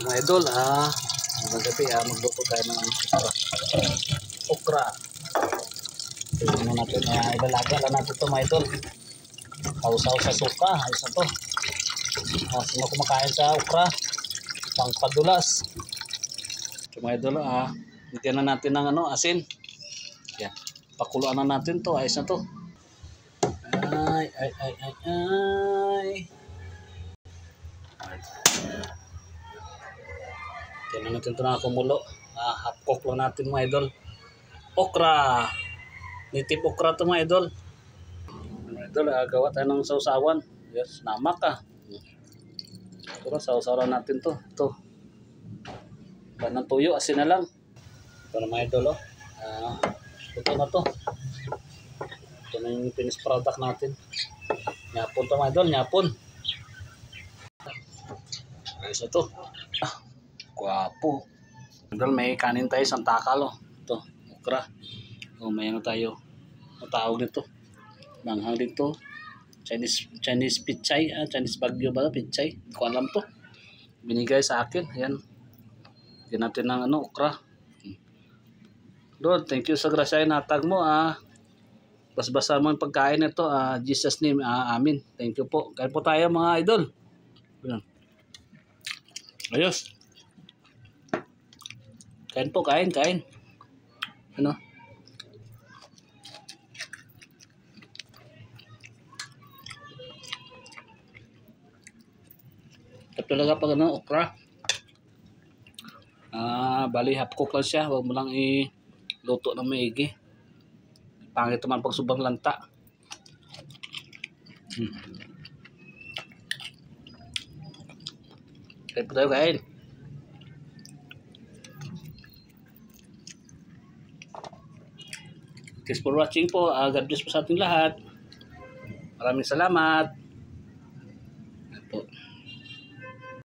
Mga idol, magandang gabi, magluto tayo ng okra. Tignan natin, ilalaga lang natin ito mga idol. Pausaw sa suka, ayos na to. Sino kumakain sa okra? Pangpadulas. So mga idol, bigyan na natin ng asin. Yan, pakuluan na natin to, ayos na to. Ay. Tignan natin ito na kumulo. Half cook lang natin mga idol. Okra. Native okra ito mga idol. Mga idol, gawa tayo ng sausawan. Yes, namak Pero sausawan natin to. Ito. Banang tuyo, asin na lang. Ito na mga idol. Ito na to. Ito na yung finished product natin. Nyapon to mga idol, nyapon. Ayos na to. Guwapo. Idol, may kanin tayo, santakal. Ito, okra. May tayo. Matawag nito. Manghang dito. Chinese pichay. Chinese bagyo ba? Pichay. Kung alam to. Binigay sa akin. Ayan. Yan natin ng okra. Lord, thank you sa grasya natag mo. Basbasa mo yung pagkain nito. Jesus name. Amin. Thank you po. Kain po tayo mga idol. Ayan. Ayos. Kain po, kain. Ano? Ito talaga pag okra. Bali half cook lang siya. Huwag mo lang iluto ng maigi. Pangit naman pag sobrang lanta. Kain po tayo, kain. Thanks for watching po. God bless po sa ating lahat. Maraming salamat. Ito.